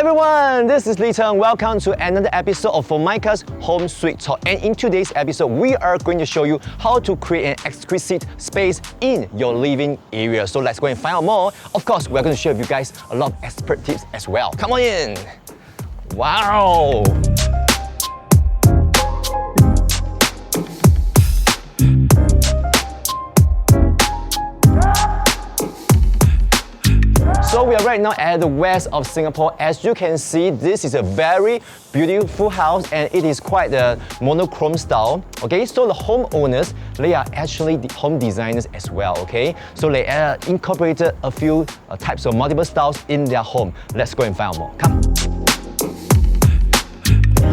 everyone, this is Lee Teng. Welcome to another episode of Formica's Home Sweet Talk. And in today's episode, we are going to show you how to create an exquisite space in your living area. So let's go and find out more. Of course, we're going to share with you guys a lot of expert tips as well. Come on in. Wow. So we are right now at the west of Singapore. As you can see, this is a very beautiful house and it is quite a monochrome style. Okay, so the homeowners, they are actually the home designers as well. Okay, so they incorporated a few types of multiple styles in their home. Let's go and find out more. Come.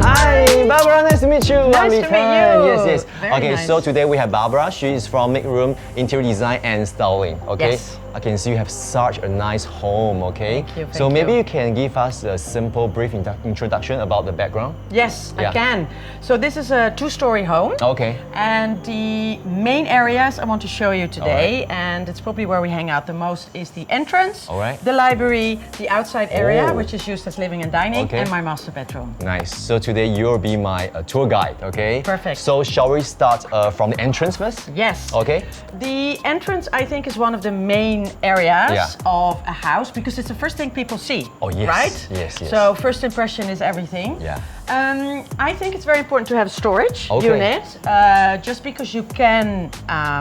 Hi, Barbara, nice to meet you. Nice to meet you. Yes. Very okay, nice. so today we have Barbara. She is from Make Room, interior design and styling. Okay, Yes. I can see you have such a nice home. Okay, Thank you, so thank maybe you. you can give us a simple, brief introduction about the background. Yes, Yeah. I can. So this is a two-story home. Okay. And the main areas I want to show you today, Alright. and it's probably where we hang out the most, is the entrance, Alright. the library, the outside area, Oh. which is used as living and dining, Okay. and my master bedroom. Nice. So today you'll be my tour guide. Okay. Perfect. So shall we start from the entrance first? Yes. Okay. The entrance, I think, is one of the main areas Yeah. of a house because it's the first thing people see. Oh, yes. Right? Yes. So first impression is everything. Yeah. I think it's very important to have a storage Okay. unit, just because you can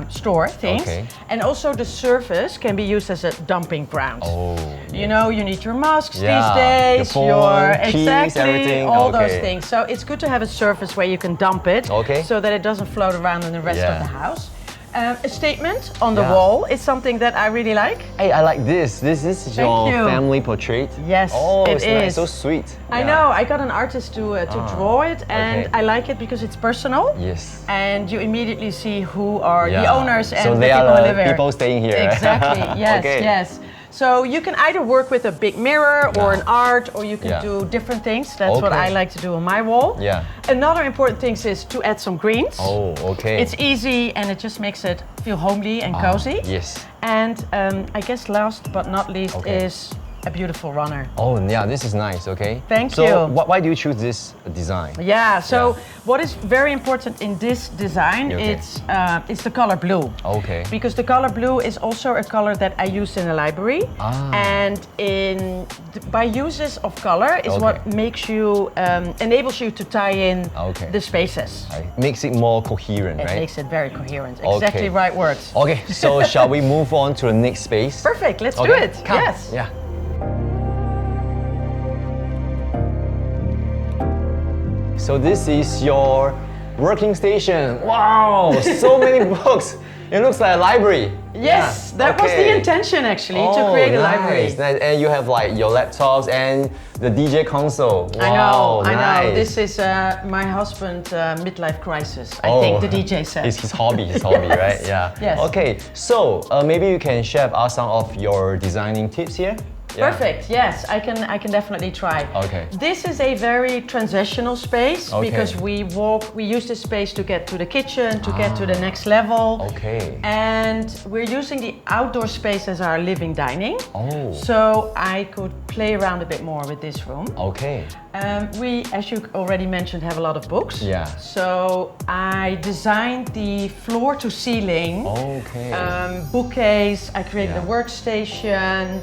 store things, Okay. and also the surface can be used as a dumping ground. Oh. You know, you need your masks Yeah, these days, your phone, keys, exactly everything. all those Okay. things. So it's good to have a surface where you can dump it, Okay. so that it doesn't float around in the rest Yeah. of the house. A statement on the Yeah. wall is something that I really like. Hey, I like this. This is your you. family portrait. Yes, Oh, it it's nice. is. So sweet. I Yeah. know, I got an artist to draw it, and okay. I like it because it's personal. Yes. And you immediately see who are the Yeah. owners and so the they people are who the live here. people staying here. Exactly. Yes. Okay. Yes. So you can either work with a big mirror or an art, or you can Yeah. do different things. That's what Okay. I like to do on my wall. Yeah. Another important thing is to add some greens. Oh, okay. It's easy and it just makes it feel homely and cozy. Yes. And I guess last but not least Okay. is a beautiful runner. Oh, yeah, this is nice, okay? Thank so you. Why do you choose this design? Yeah, so Yeah. what is very important in this design, Okay. it's the color blue. Okay. Because the color blue is also a color that I use in the library. And by uses of color is Okay. what makes you, enables you to tie in Okay. the spaces. It makes it more coherent, It right? makes it very coherent. Okay. Exactly right words. Okay, so shall we move on to the next space? Perfect, let's do Okay, it. come. Yes. Yeah. So this is your working station. Wow, so many books. It looks like a library. Yes, Yeah, that was the okay. intention actually, Oh, to create a nice, library. nice. And you have like your laptops and the DJ console. Wow, I know. nice. This is my husband's midlife crisis, I Oh, think the DJ said. It's his hobby, right? Yeah. Yes. Okay, so maybe you can share with us some of your designing tips here. Yeah. Perfect. Yes, I can definitely try. Okay. This is a very transitional space Okay. because we use this space to get to the kitchen, to get to the next level. Okay. And we're using the outdoor space as our living dining. Oh. So I could play around a bit more with this room. Okay. We, as you already mentioned, have a lot of books. Yeah. So I designed the floor to ceiling Okay. bookcase. I created Yeah. a workstation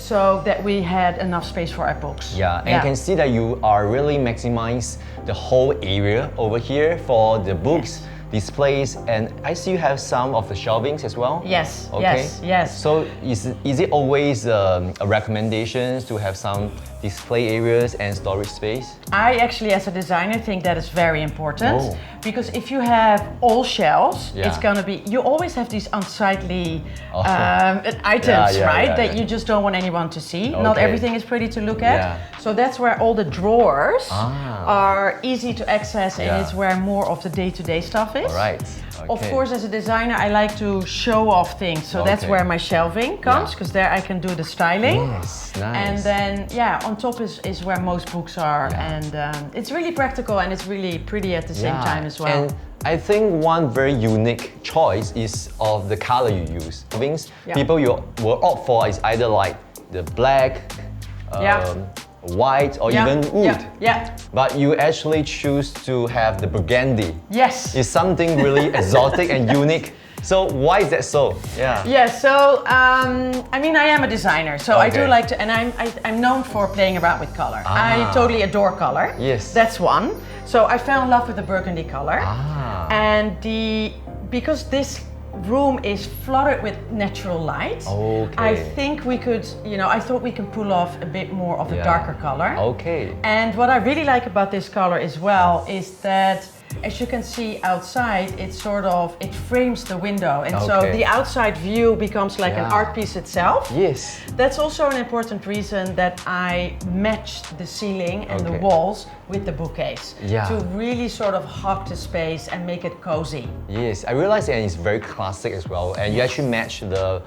so that we had enough space for our books. Yeah, and you can see that you are really maximize the whole area over here for the books, displays, and I see you have some of the shelvings as well. Yes, Okay. yes. So is it always a recommendation to have some display areas and storage space? I actually, as a designer, think that is very important. Oh. Because if you have all shelves, Yeah. it's gonna be, you always have these unsightly Oh. items, Yeah, right? yeah, that yeah. you just don't want anyone to see. Not Okay. everything is pretty to look at. Yeah. So that's where all the drawers Ah. are easy to access, and Yeah. it's where more of the day-to-day stuff is. All right. Of Okay. course, as a designer, I like to show off things. So that's Okay. where my shelving comes, because there I can do the styling. Yes, nice. And then, yeah, on top is where most books are. Yeah. And it's really practical and it's really pretty at the same Yeah, time as well. And I think one very unique choice is of the color you use. Things Yeah. people you will opt for is either like the black, Yeah. white or even wood. Yeah. But you actually choose to have the burgundy. Yes. It's something really exotic and unique. So why is that so? Yeah, so I mean, I am a designer, so I do like to, and I'm known for playing around with color. I totally adore color. Yes. That's one. So I fell in love with the burgundy color. And because this room is flooded with natural light, I think we could, I thought we can pull off a bit more of a darker color. And what I really like about this color as well is that, as you can see outside, it frames the window, and so the outside view becomes like an art piece itself. Yes. That's also an important reason that I matched the ceiling and the walls with the bookcase to really sort of hug the space and make it cozy. Yes, I realized that it's very classic as well, and you actually match the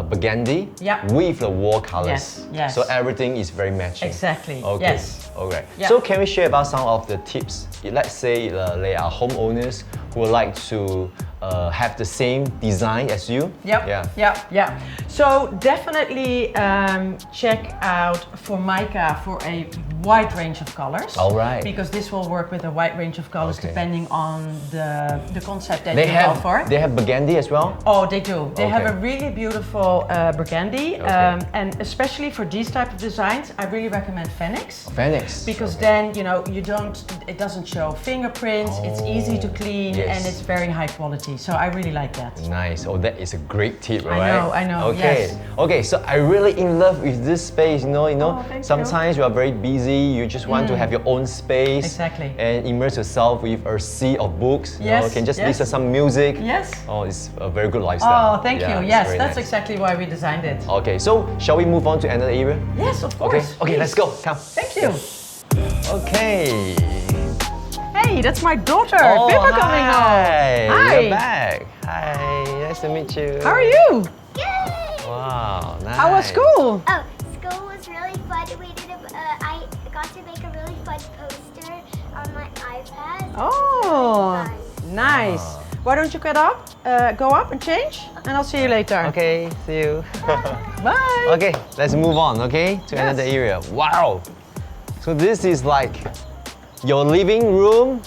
burgundy with the wall colors. Yes. So everything is very matching. Exactly. Okay. Yes. Alright. So can we share about some of the tips? Let's say they are homeowners who would like to have the same design as you. Yeah. So definitely check out Formica for a wide range of colors. Alright. Because this will work with a wide range of colors depending on the concept that you go for. They have burgundy as well? Oh, they do. They have a really beautiful burgundy, and especially for these type of designs, I really recommend Phoenix. Phoenix. Because then it doesn't show fingerprints. It's easy to clean and it's very high quality. So I really like that. Nice. Oh, that is a great tip, right? I know. Okay. Yes. Okay. So I really in love with this space. Thank sometimes you are very busy. You just want to have your own space. Exactly. And immerse yourself with a sea of books. Yes. You can just listen to some music. Yes. Oh, it's a very good lifestyle. Oh, thank you. Yes, that's exactly why we designed it. Okay. So shall we move on to another area? Yes, of course. Okay. Let's go. Come. Thank you. Okay. Hey, that's my daughter, Oh, Pippa, coming home. Hi. You're back. Hi. Nice to meet you. How are you? Good! Wow. Nice. How was school? Oh, school was really fun. I got to make a really fun poster on my iPad. Oh, nice. Why don't you go up and change, and I'll see you later. Okay. See you. Bye. Okay. Let's move on. To another area. Wow. So this is like your living room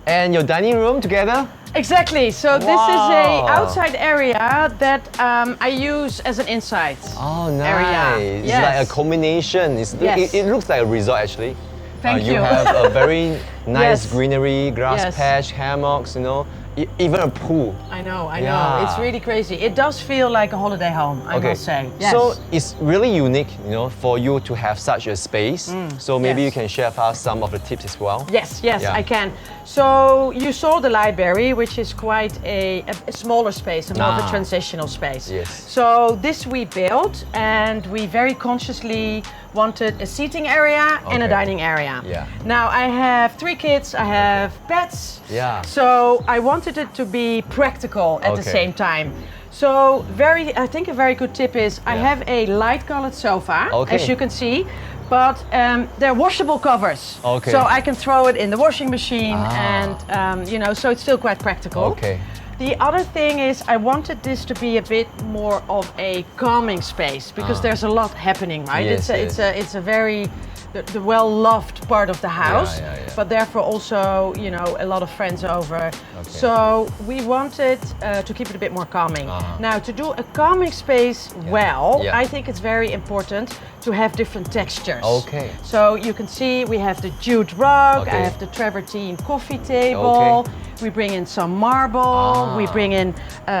and your dining room together? Exactly. So this is a outside area that I use as an inside area. It's Yes. like a combination. It looks like a resort actually. Thank you. You have a very nice Yes. greenery, grass Yes. patch, hammocks, even a pool. I know. Yeah. It's really crazy. It does feel like a holiday home, I must say. Yes. So it's really unique, for you to have such a space. So maybe you can share with us some of the tips as well. Yes, Yeah. I can. So you saw the library, which is quite a smaller space, more of a transitional space. Yes. So this we built, and we very consciously wanted a seating area and a dining area. Yeah. Now I have 3 kids, I have pets. Yeah. So I wanted it to be practical at the same time. So I think a very good tip is I have a light colored sofa, as you can see. But they're washable covers, so I can throw it in the washing machine, and so it's still quite practical. The other thing is I wanted this to be a bit more of a calming space because there's a lot happening, right? Yes, it's a very the well-loved part of the house, but therefore also a lot of friends over. So we wanted to keep it a bit more calming. Now to do a calming space I think it's very important to have different textures. So you can see we have the jute rug, I have the travertine coffee table. We bring in some marble, we bring in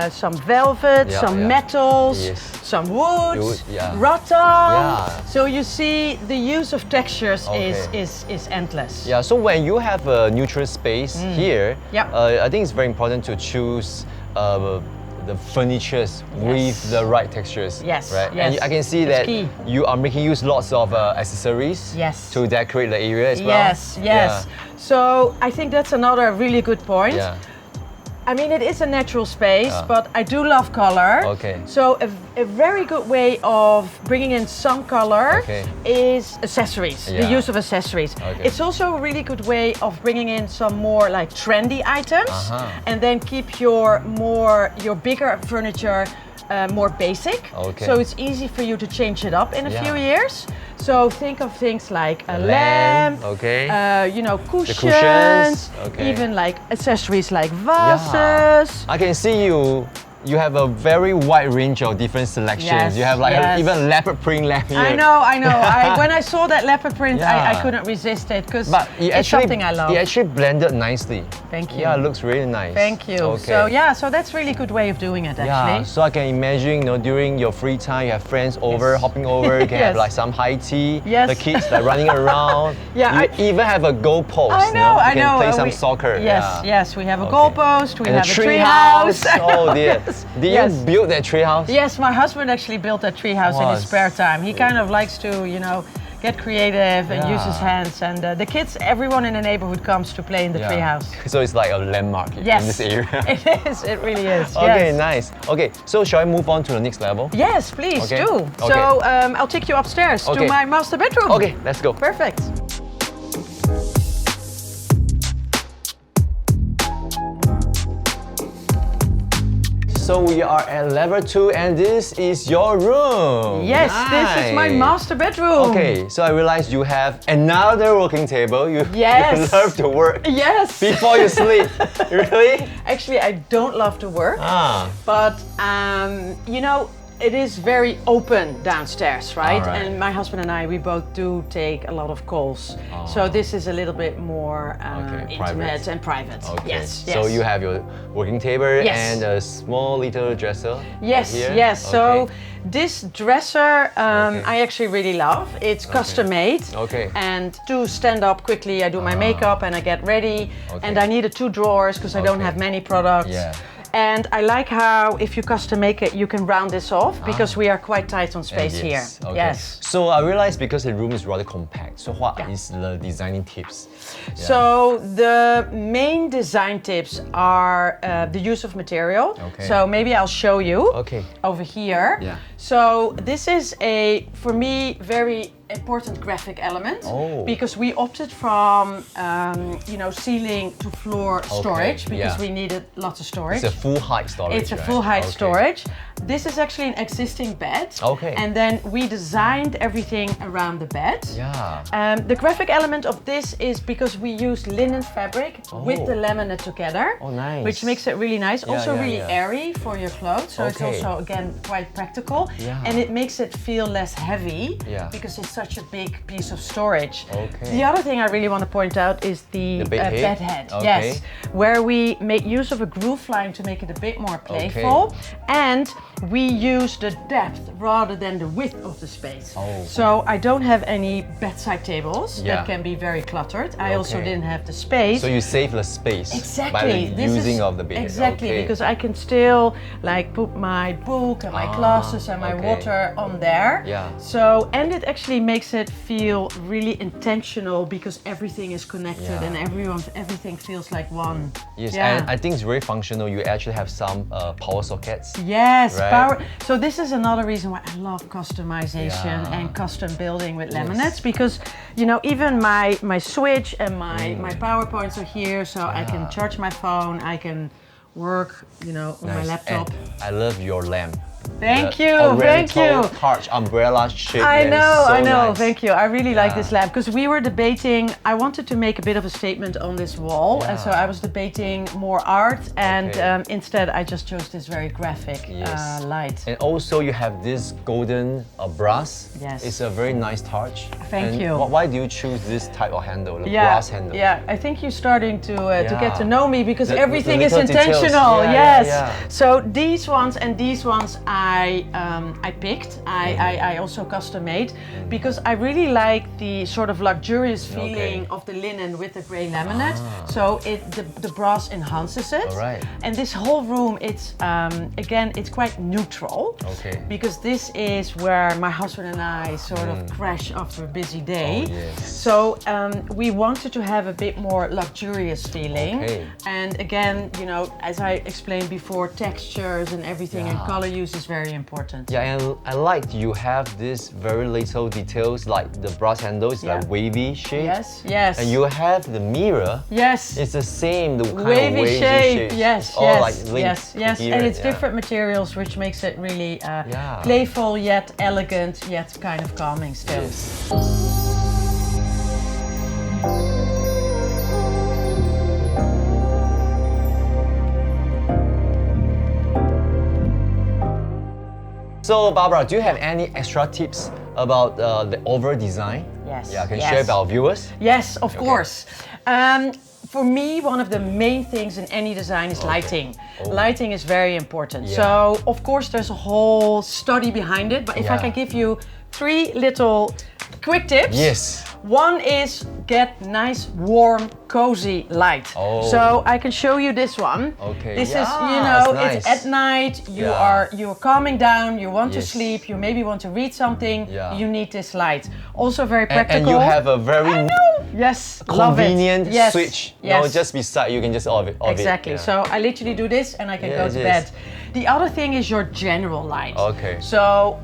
some velvet, some metals, some wood, rattan. So you see the use of textures is endless. Yeah, so when you have a neutral space here, I think it's very important to choose the furnitures with the right textures. Right? And I can see that you are making use lots of accessories to decorate the area as well. Yes. So I think that's another really good point. I mean, it is a natural space, but I do love color. So a very good way of bringing in some color is accessories, the use of accessories. It's also a really good way of bringing in some more like trendy items and then keep your bigger furniture more basic. Okay. So it's easy for you to change it up in a Yeah. few years. So think of things like a lamp, okay. you know, cushions, cushions, okay. even like accessories like vases. I can see you have a very wide range of different selections. Yes, You have like yes. even leopard print lamp here. I know. When I saw that leopard print, Yeah. I couldn't resist it because But it's something I love. It actually blended nicely. Thank you. Yeah, it looks really nice. Thank you. Okay. So yeah, so that's really good way of doing it actually. Yeah, so I can imagine, you know, during your free time, you have friends over, Yes. hopping over, you can have Yes. like some high tea, Yes. the kids like running around. Yeah, you even have a goal post. I know, you I can know. play some We- soccer. Yes, yeah. yes, we have a Okay. goalpost, we And have a a tree tree house. house. Oh dear. Did Yes. you build that tree house? Yes, my husband actually built that tree house in his Was- spare time. He kind of likes to, you know, get creative and use his Yeah. hands. And the kids, everyone in the neighborhood comes to play in the tree house. So it's like a landmark Yes, in this area. it is. It really is. Okay, yes. nice. Okay, so shall I move on to the next level? Yes, please Okay. do. Okay. So I'll take you upstairs Okay. to my master bedroom. Okay, let's go. Perfect. So we are at level 2 and this is your room. Yes, this is my Nice. master bedroom. Okay, so I realized you have another working table. You Yes. love to work Yes. before you sleep. Really? Actually, I don't love to work, Ah, but you know, it is very open downstairs, right? All right. And my husband and I, we both do take a lot of calls. So this is a little bit more Okay, intimate private. and private. okay. Yes, So yes. you have your working table Yes. and a small little dresser. Yes, here. yes. So Okay. this dresser, Okay. I actually really love. It's custom made. Okay. And to stand up quickly, I do my makeup and I get ready. Okay. And I needed 2 drawers because I don't Okay. have many products. Yeah. And I like how if you custom make it, you can round this off because we are quite tight on space here. Okay. Yes. So I realized because the room is rather compact. So what is the designing tips? So the main design tips are the use of material. Okay. So maybe I'll show you Okay. over here. Yeah. So this is for me, very important graphic element Oh. because we opted from, you know, ceiling to floor storage because yeah. we needed lots of storage. It's a full height storage. It's a right? full height Okay. storage. This is actually an existing bed. Okay. And then we designed everything around the bed. Yeah. The graphic element of this is because we use linen fabric with the laminate together. Oh, nice. Which makes it really nice. Yeah, also yeah, really yeah. airy for your clothes. So it's Okay. also, again, quite practical. Yeah. And it makes it feel less heavy Yeah. because it's such a big piece of storage. Okay. The other thing I really want to point out is the, The bed head? bed head. Okay. Yes. Where we make use of a groove line to make it a bit more playful. And we use the depth rather than the width of the space. Oh. So I don't have any bedside tables Yeah. that can be very cluttered. I also Okay. didn't have the space. So you save the space Exactly. by the This using is of the bed. Exactly, Okay. because I can still like put my book and my glasses and my okay. water on there. Yeah. So, and it actually makes it feel really intentional because everything is connected Yeah. and everything feels like one. Yes, Yeah. and I think it's very functional. You actually have some power sockets. Yes, Right. power. So this is another reason why I love customization Yeah. and custom building with laminates because, you know, even my switch and my power points are here, so I can charge my phone, I can work, you know, on my Nice. laptop. And I love your lamp. Thank The you, thank you. oriental Arch umbrella shape. I that is know, so I know. nice. Thank you. I really like Yeah. this lamp because we were debating. I wanted to make a bit of a statement on this wall, and so Yeah. I was debating more art, and Okay. instead I just chose this very graphic Yes. light. And also you have this golden brass. Yes. It's a very nice touch. Thank and you. Why do you choose this type of handle, the brass handle? Yeah, I think you're starting to get Yeah. to know me because The everything is little details. intentional. Yeah, yes. yeah. So these ones and these ones I picked. I also custom made because I really like the sort of luxurious feeling of the linen with the grey laminate. So the brass enhances it. Alright. And this whole room, it's again, it's quite neutral. Okay. Because this is where my husband and I sort of crash after a busy day. Oh, yes. So we wanted to have a bit more luxurious feeling. Okay. And again, you know, as I explained before, textures and everything and color use is very very important. Yeah, and I like you have this very little details like the brass handle is like wavy shape. Yes, yes. And you have the mirror. Yes. It's the same, the kind Wavy of wavy shape. shape. Yes, It's all yes, like linked yes, yes. together, And it's different materials, which makes it really playful yet elegant yet kind of calming still. Yes. So Barbara, do you have any extra tips about the overall design? Yes. Yeah, can you share with our viewers? Yes, of course. For me, one of the main things in any design is lighting. Lighting is very important. Yeah. So, of course, there's a whole study behind it, but if I can give you 3 little quick tips. Yes. One is get nice, warm, cozy light. So I can show you this one. Okay. This Yeah, is, you know, nice. it's at night, you're calming down, you want to sleep, you maybe want to read something, you need this light. Also very practical. And you have a very convenient switch. Yes. No, just beside you can just off it. Exactly. So I literally do this and I can go to bed. The other thing is your general light. Okay. So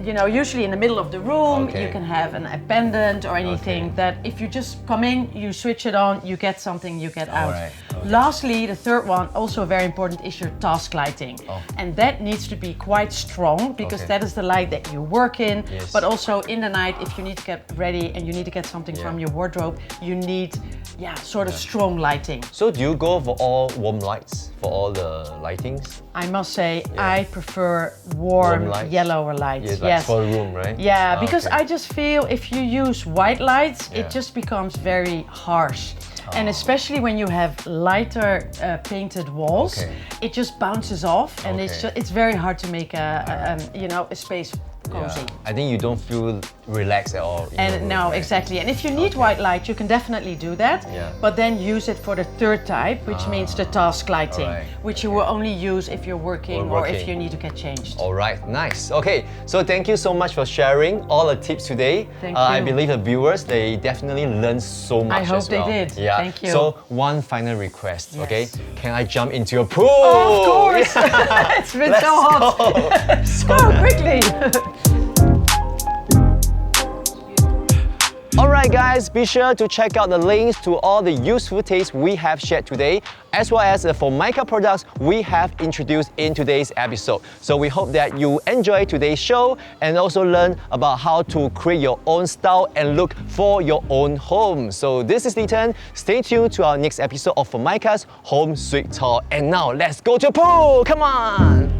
you know, usually in the middle of the room, you can have an pendant or anything that if you just come in, you switch it on, you get something, you get out. Right. Lastly, the third one, also very important, is your task lighting. And that needs to be quite strong because that is the light that you work in. But also in the night, if you need to get ready and you need to get something from your wardrobe, you need sort of strong lighting. So do you go for all warm lights for all the lightings? I must say, I prefer warm yellower lights. Like for the room, right? Yeah, because I just feel if you use white lights, it just becomes very harsh. And especially when you have lighter painted walls, it just bounces off, and it's very hard to make a space cozy. I think you don't feel relaxed at all. And no, exactly. And if you need white light, you can definitely do that. But then use it for the third type, which means the task lighting, which you will only use if you're working or if you need to get changed. All right, nice. Okay, so thank you so much for sharing all the tips today. Thank you. I believe the viewers, they definitely learned so much. I hope as well. they did. Yeah. Thank you. So one final request, okay? Can I jump into your pool? Oh, of course. It's been so hot. Go quickly. Alright guys, be sure to check out the links to all the useful tips we have shared today, as well as the Formica products we have introduced in today's episode. So we hope that you enjoy today's show and also learn about how to create your own style and look for your own home. So this is Lee Teng. Stay tuned to our next episode of Formica's Home Sweet Talk. And now let's go to the pool! Come on!